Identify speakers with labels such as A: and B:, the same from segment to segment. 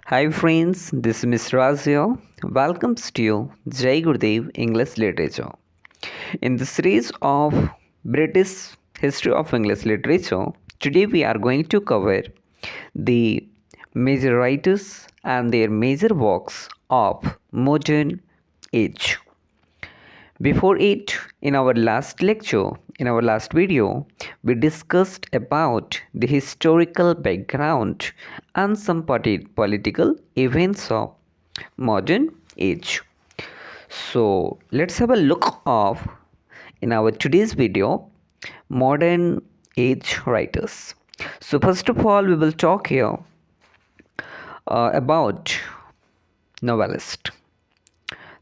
A: Hi friends, this is Mr. Razia. Welcomes to you, Jai Gurudev English Literature. In the series of British History of English Literature, today we are going to cover the major writers and their major works of modern age. Before it, in our last lecture, in our last video, we discussed about the historical background and some political events of modern age. So let's have a look of in our today's video modern age writers. So first of all, we will talk here about novelist.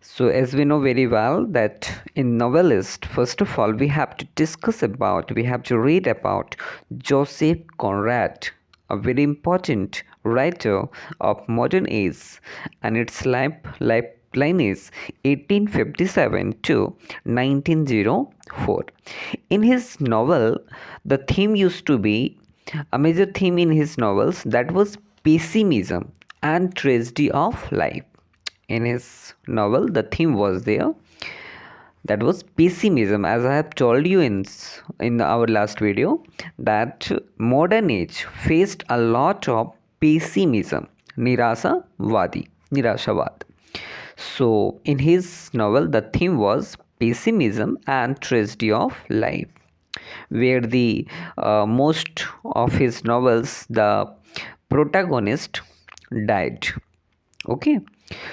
A: So as we know very well that in novelist, first of all, we have to read about Joseph Conrad, a very important writer of modern age, and its lifeline is 1857 to 1904. In his novel, the theme used to be a major theme in his novels, that was pessimism and tragedy of life. In his novel, the theme was there, that was pessimism. As I have told you in our last video, that modern age faced a lot of pessimism, nirashavad. So in his novel, the theme was pessimism and tragedy of life, where the most of his novels, the protagonist died. Okay,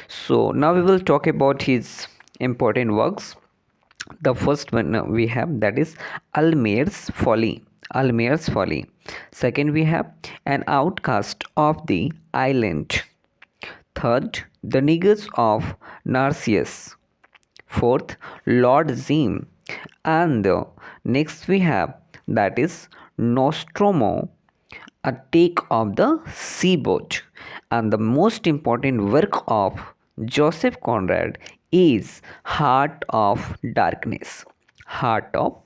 A: so now we will talk about his important works. The first one we have, that is Almaire's Folly. Almaire's Folly. Second, we have An Outcast of the Island. Third, The Niggers of Narcissus. Fourth, Lord Zim. And next we have, that is Nostromo, A Take of the Seaboat. And the most important work of Joseph Conrad is Heart of Darkness. Heart of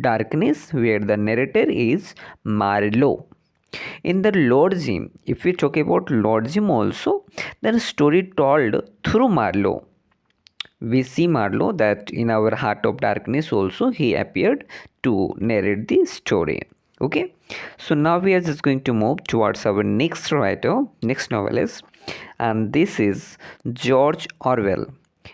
A: Darkness, where the narrator is Marlowe. In the Lord Jim, if we talk about Lord Jim also, then a story told through Marlowe. We see Marlowe that in our Heart of Darkness also he appeared to narrate the story. Okay, so now we are just going to move towards our next writer, next novelist, and this is George Orwell.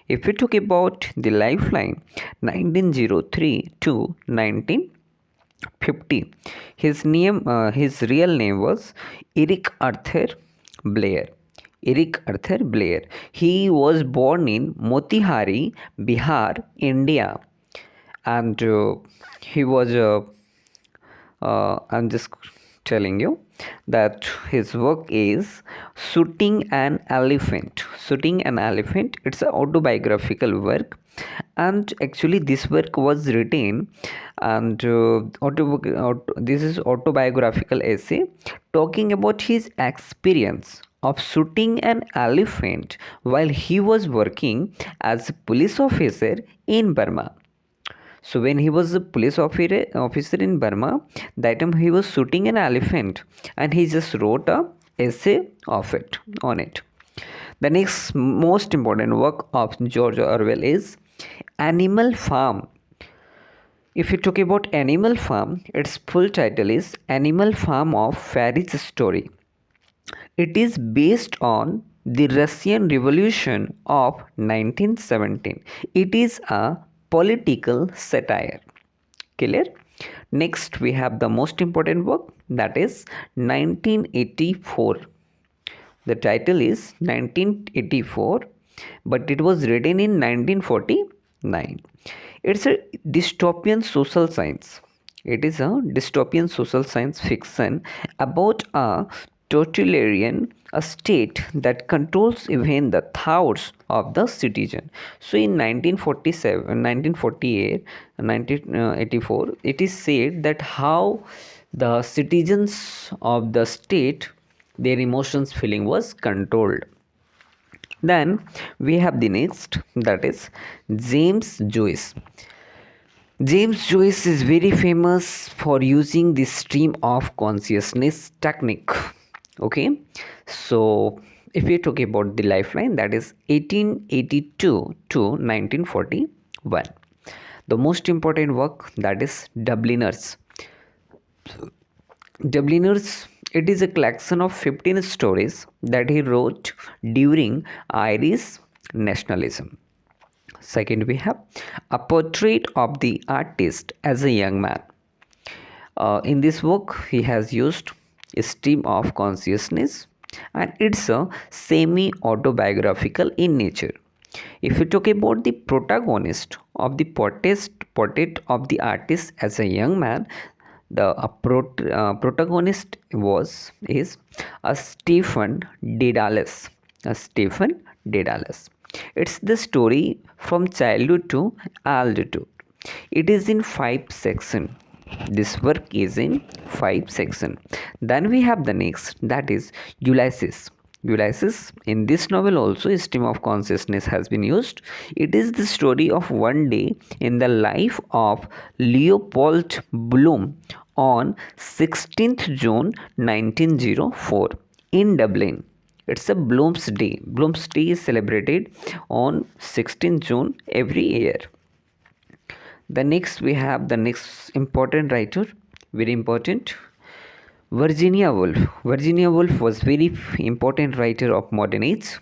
A: If we talk about the lifeline, 1903 to 1950, his real name was Eric Arthur Blair. Eric Arthur Blair. He was born in Motihari, Bihar, India, and he was I'm just telling you that his work is Shooting an Elephant. Shooting an Elephant. It's an autobiographical work, and actually this work was written, and this is autobiographical essay talking about his experience of shooting an elephant while he was working as a police officer in Burma. So when he was a police officer in Burma, that time he was shooting an elephant, and he just wrote a essay of it on it. The next most important work of George Orwell is Animal Farm. If you talk about Animal Farm, its full title is Animal Farm of Fairy's Story. It is based on the Russian Revolution of 1917. It is a political satire. Clear? Next, we have the most important work, that is 1984. The title is 1984, but it was written in 1949. It's a dystopian social science. It is a dystopian social science fiction about a totalitarian state that controls even the thoughts of the citizen. So in 1947, 1948, 1984, it is said that how the citizens of the state, their emotions feeling was controlled. Then we have the next, that is James Joyce. James Joyce is very famous for using the stream of consciousness technique. Okay, so if we talk about the lifeline, that is 1882 to 1941. The most important work, that is Dubliners. Dubliners, it is a collection of 15 stories that he wrote during Irish nationalism. Second, we have a portrait of the artist as a young man. In this work, he has used a stream of consciousness, and it's a semi-autobiographical in nature. If you talk about the protagonist of the portrait of the artist as a young man, the protagonist is a Stephen Dedalus. A Stephen Dedalus. It's the story from childhood to adulthood. It is in 5 sections. This work is in 5 sections. Then we have the next, that is Ulysses. Ulysses, in this novel also a stream of consciousness has been used. It is the story of one day in the life of Leopold Bloom on 16th June 1904 in Dublin. It's a Bloom's Day. Bloom's Day is celebrated on 16th June every year. The next we have the next important writer, very important, Virginia Woolf. Virginia Woolf was very important writer of modern age.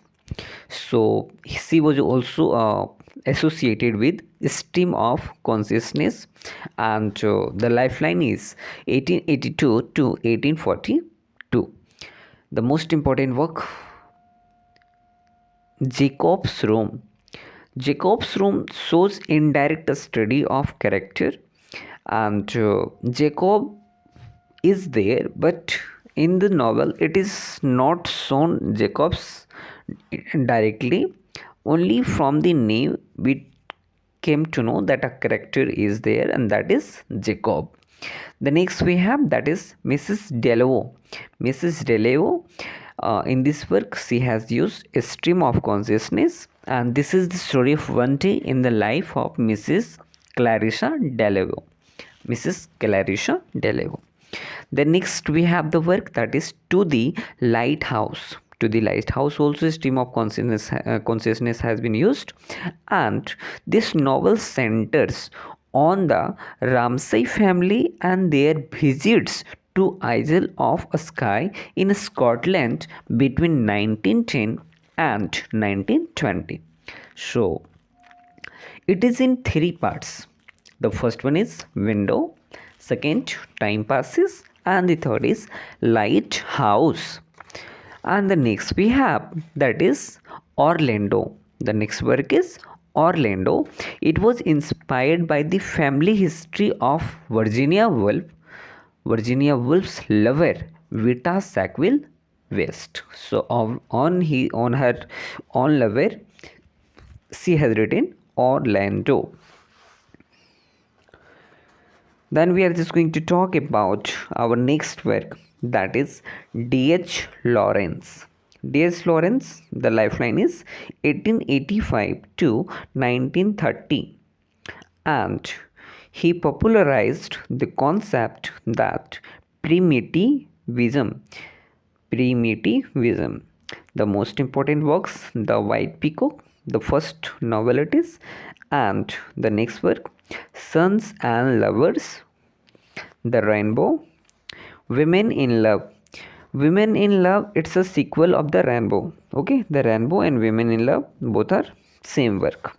A: So she was also associated with stream of consciousness, and the lifeline is 1882 to 1842. The most important work, Jacob's Room. Jacob's Room shows indirect study of character, and Jacob is there, but in the novel it is not shown Jacob's directly. Only from the name we came to know that a character is there, and that is Jacob. The next we have, that is Mrs. Delevo. Mrs. Delevo, in this work she has used a stream of consciousness, and this is the story of one day in the life of Mrs. Clarissa Delevo. Mrs. Clarissa Delevo. Then next we have the work that is To the Lighthouse. To the Lighthouse also a stream of consciousness has been used, and this novel centers on the Ramsay family and their visits to Isle of Skye in Scotland between 1910 and 1920. So it is in 3 parts. The first one is Window, second Time Passes, and the third is Lighthouse. And the next we have, that is Orlando. The next work is Orlando. It was inspired by the family history of Virginia Woolf, Virginia Woolf's lover Vita Sackville West. So on her own lover, she has written Orlando. Then we are just going to talk about our next work, that is D.H. Lawrence. D.H. Lawrence, the lifeline is 1885 to 1930, and he popularized the concept that primitivism. The most important works, The White Peacock, the first novel it is, and the next work, Sons and Lovers, The Rainbow, Women in Love. Women in Love, it's a sequel of The Rainbow. Okay, The Rainbow and Women in Love both are same work.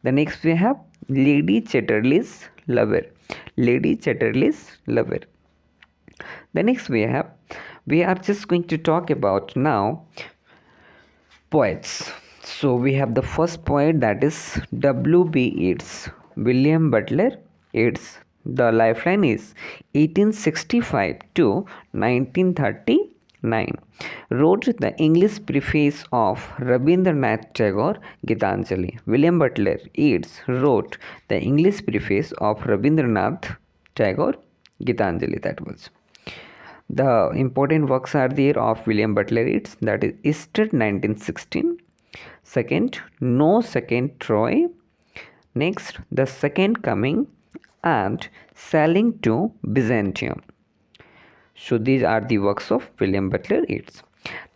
A: The next we have Lady Chatterley's Lover. Lady Chatterley's Lover. The next we are just going to talk about now poets. So we have the first poet, that is W.B. Yeats. William Butler Yeats. The lifeline is 1865 to 1939. Wrote the English preface of Rabindranath Tagore Gitanjali. William Butler Yeats wrote the English preface of Rabindranath Tagore Gitanjali. That was. The important works are there of William Butler Yeats, that is Easter 1916. Second, No Second Troy. Next, The Second Coming, and Sailing to Byzantium. So these are the works of William Butler Yeats.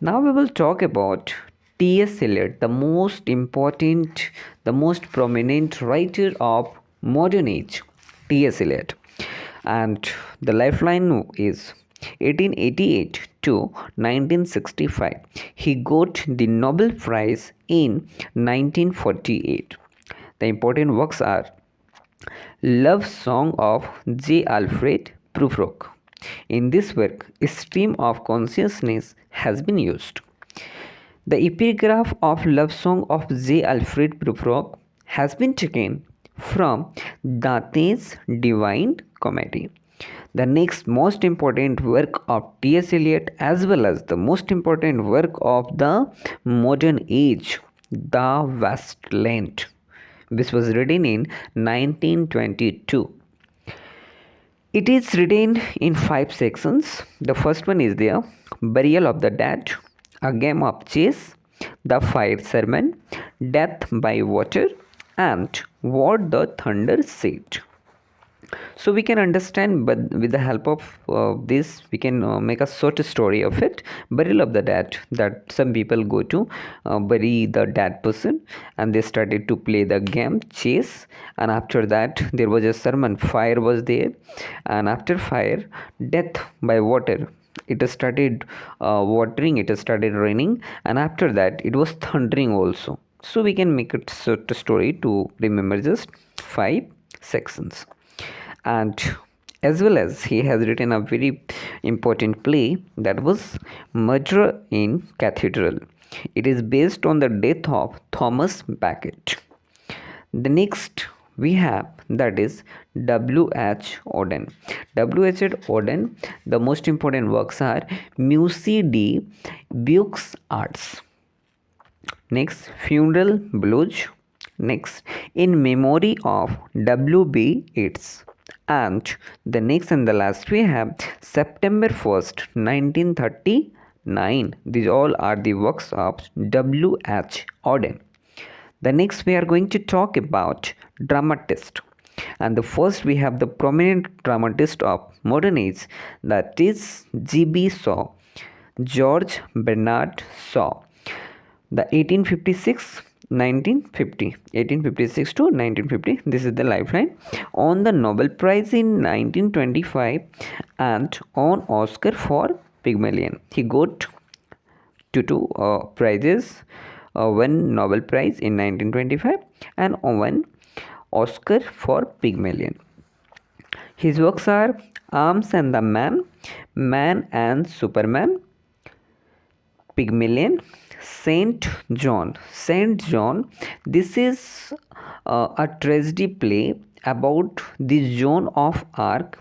A: Now we will talk about T.S. Eliot, the most important, the most prominent writer of modern age. T.S. Eliot. And the lifeline is 1888 to 1965. He got the Nobel Prize in 1948. The important works are Love Song of J. Alfred Prufrock. In this work, a stream of consciousness has been used. The epigraph of Love Song of J. Alfred Prufrock has been taken from Dante's Divine Comedy. The next most important work of T.S. Eliot, as well as the most important work of the modern age, The Waste Land, which was written in 1922. It is written in 5 sections. The first one is there: Burial of the Dead, A Game of Chess, The Fire Sermon, Death by Water, and What the Thunder Said. So we can understand, but with the help of this we can make a short story of it. Burial of the Dead, that some people go to bury the dead person, and they started to play the game chess, and after that there was a sermon. Fire was there, and after fire, death by water. It started watering, it started raining, and after that it was thundering also. So we can make it short story to remember just 5 sections. And as well as he has written a very important play, that was Murder in Cathedral. It is based on the death of Thomas Becket. The next we have, that is W.H. Auden. W.H. Auden, the most important works are Musée de Beaux Arts. Next, Funeral Blues. Next, In Memory of W.B. Yeats. And the next and the last we have September 1st, 1939. These all are the works of W.H. Auden. The next we are going to talk about dramatist. And the first we have the prominent dramatist of modern age, that is G.B. Shaw, George Bernard Shaw. The 1856 to 1950, this is the lifeline. On the Nobel Prize in 1925 and on Oscar for Pygmalion. He got two prizes, one Nobel Prize in 1925 and one Oscar for Pygmalion. His works are Arms and the Man, Man and Superman, Pygmalion, Saint John. Saint John, this is a tragedy play about the Joan of Arc,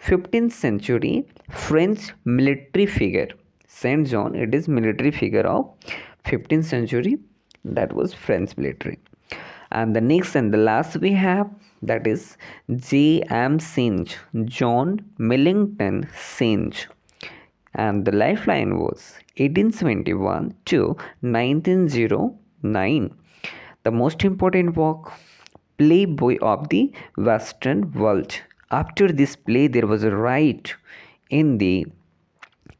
A: 15th century French military figure. Saint John, it is military figure of 15th century, that was French military. And the next and the last we have, that is J.M. Synge, John Millington Synge. And the lifeline was 1871 to 1909. The most important work, Playboy of the Western World. After this play, there was a riot in the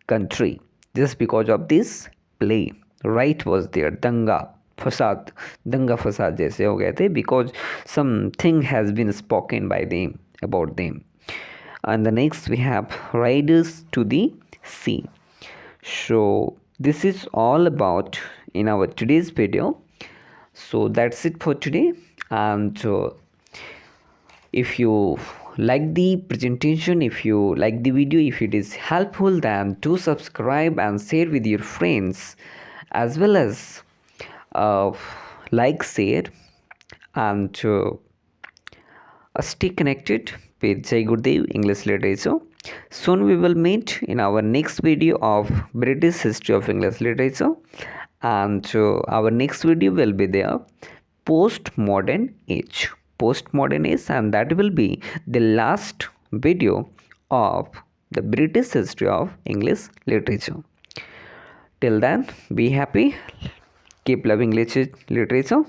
A: country just because of this play. Riot was there, danga fasad जैसे हो गए थे, because something has been spoken by them about them. And the next we have Riders to the Sea. So this is all about in our today's video. So that's it for today. And if you like the presentation, if you like the video, if it is helpful, then do subscribe and share with your friends, as well as like, share, and stay connected with Jai Gurudev English Literature. Soon we will meet in our next video of British History of English Literature, and our next video will be there, Postmodern Age. Postmodern Age, and that will be the last video of the British History of English Literature. Till then, be happy, keep loving literature.